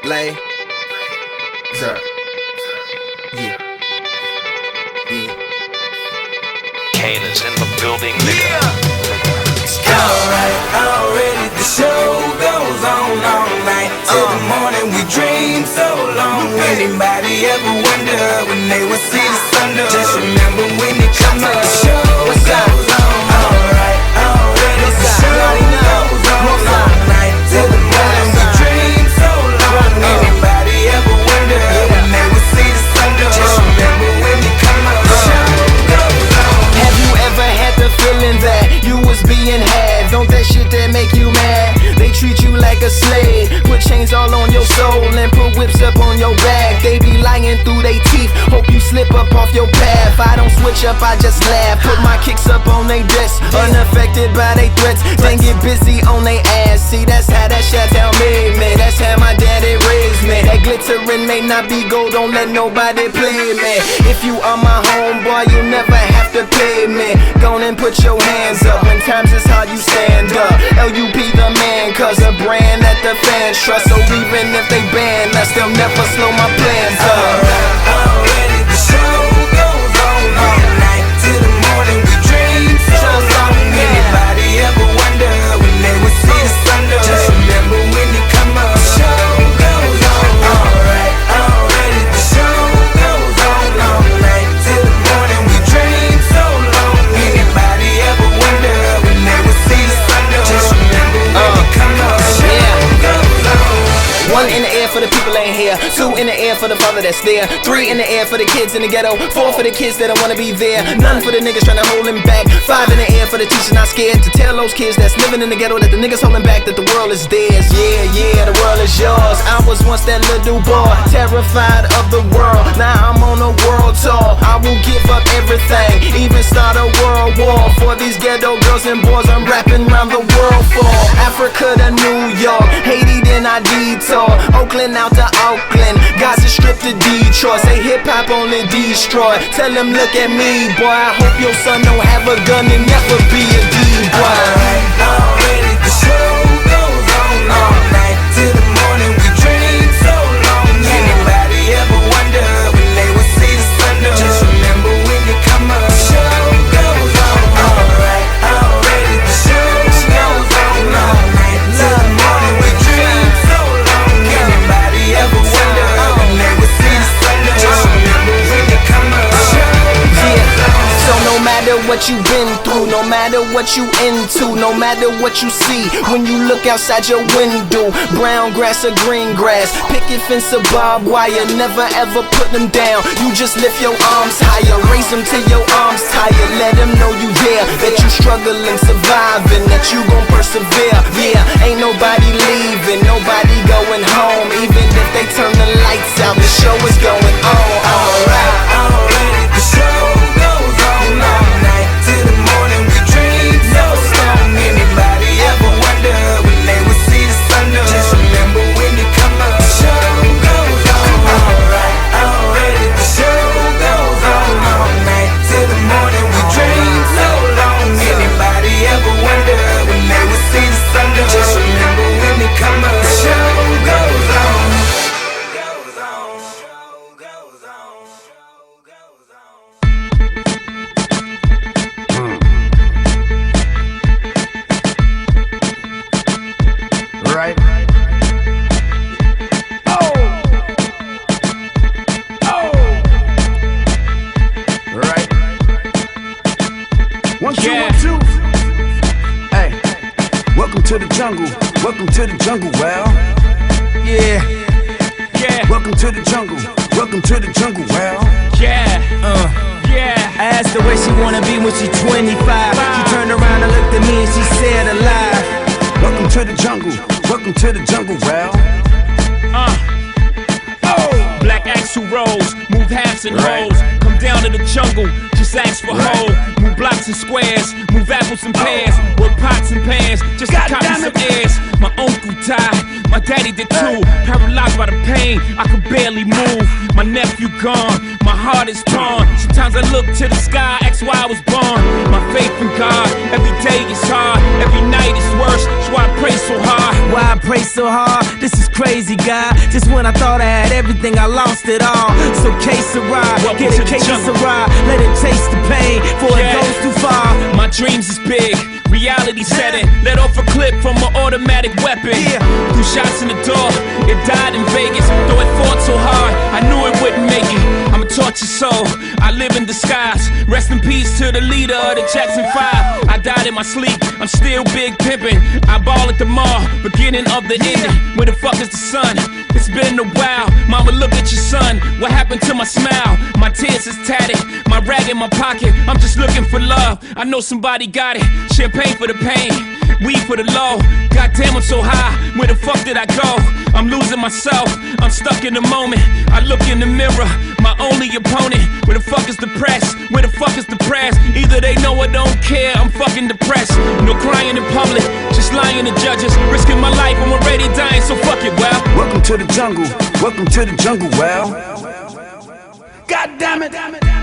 Lay. Sir. Yeah. Yeah. Kane is in the building, nigga. Alright, already the show goes on all night. Till the morning we dream so long. Anybody ever wonder when they would see the sun? Just remember when it comes to the show. What's up? Alright, already the show goes on all night. Till the morning we dream so long. Anybody ever wonder when they would see the sun? Just remember when it comes to the show goes on. Have you ever had the feeling that you was being had? Don't that shit that make you mad? They treat you like a slave, put chains all on your soul and put whips up on your back. They be lying through they teeth, hope you slip up off your path. I don't switch up, I just laugh, put my kicks up on they desk, unaffected by they threats, then get busy on they ass. See, that's how that Chi-Town made me, that's how my daddy raised me. That glittering may not be gold, don't let nobody play me. If you are my homeboy, you never have to pay me. Go on and put your hands up, when times is hard you stand up. LUP the man, cause a brand that the fans trust. So even if they ban us, they'll never slow my plans up. Already the show goes on all night. Till the morning we dream so long. Anybody ever wonder when they would see the sun? Just remember when it come up. The show goes on. Alright, already the show goes on all night. Till the morning we dream so long. Anybody ever wonder when they would see the sun? Just remember when it come up. The show goes on. One in the air for the people ain't here. Two in the air for the father that's there. Three in the air for the kids in the ghetto. Four for the kids that don't wanna be there. None for the niggas trying to hold him back. Five in the air for the teacher not scared to tell those kids that's living in the ghetto that the niggas holding back, that the world is theirs. Yeah, yeah, the world is yours. I was once that little boy, terrified of the world. Now I'm on a world tour. I will give up everything, even start a world war. For these ghetto girls and boys I'm rapping around the world for. Africa to New York, Haiti then I detour. Oakland out to Oakland, Gaza Strip to Detroit. Say hip hop only destroy. Tell them look at me, boy. I hope your son don't have a gun and never be a D-boy. Alright, already the show goes on all night. Till the morning we dream so long. Anybody ever wonder when they would see the sun? Just remember when it come up. The show goes on. Alright, already the show goes on all night. Till the morning we dream so long. Anybody ever wonder when they would see the sun? Just remember when it come up. The show goes on. So no matter what you've been through, no matter what you into, no matter what you see, when you look outside your window, brown grass or green grass, picket fence or barbed wire, never ever put them down. You just lift your arms higher, raise them till your arms tired. Let them know you there, that you struggling, surviving, that you gon' persevere. Yeah, ain't nobody leaving, nobody going home. Even if they turn the lights out, the show is going on. Alright, already the show goes on all night. Till the morning we dream so long. Anybody ever wonder when they would see the sun? Just remember when it come up. The show goes on. Alright, already the show goes on all night. Till the morning we dream so long. Anybody ever wonder when they would see the sun? Just remember when it come up. The show goes on. Goes on. Goes on. Goes on. Right. Oh. Right. 1, 2, 1, 2. Hey. Welcome to the jungle. Welcome to the jungle. Well. Yeah. Welcome to the jungle. Welcome to the jungle. Well. Yeah. I asked her where she wanna be when she's 25. She turned around and looked at me and she said alive. Welcome to the jungle. Welcome to the jungle. Well. Black axle rolls, move halves and holes. Come down to the jungle, just ask for hoe. Move blocks and squares, move apples and pears. Work pots and pans, just to copy some airs. My uncle died, my daddy did too. Paralyzed by the pain, I could barely move. My nephew gone, my heart is torn. Sometimes I look to the sky, ask why I was born. My faith in God, every day is hard, every night is worse. So I pray so hard. Why I pray so hard, this is crazy, God. Just when I thought I had everything, I lost it all. So case a ride, get a case of ride, let it taste the pain before it goes too far. My dreams is big, reality setting. Let off a clip from an automatic weapon. Threw shots in the door, it died in Vegas. Though it fought so hard, I knew it wouldn't make it. I'm a tortured soul, I live in disguise. Rest in peace to the leader of the Jackson 5. I died in my sleep, I'm still big pimpin'. I ball at the mall, beginning of the ending. Where the fuck is the sun? It's been a while. Mama, look at your son. What happened to my smile? My tears is tatted, my rag in my pocket. I'm just looking for love. I know somebody got it. Champagne for the pain, weed for the low. Goddamn, I'm so high. Where the fuck did I go? I'm losing myself. I'm stuck in the moment. I look in the mirror, my only opponent. Where the fuck is the press? Where the fuck is the press? Either they know or don't care. I'm fucking depressed. No crying in public, just lying to judges. Risking my life, I'm already dying, so fuck it, well. Welcome to the jungle. Welcome to the jungle, well. God damn it.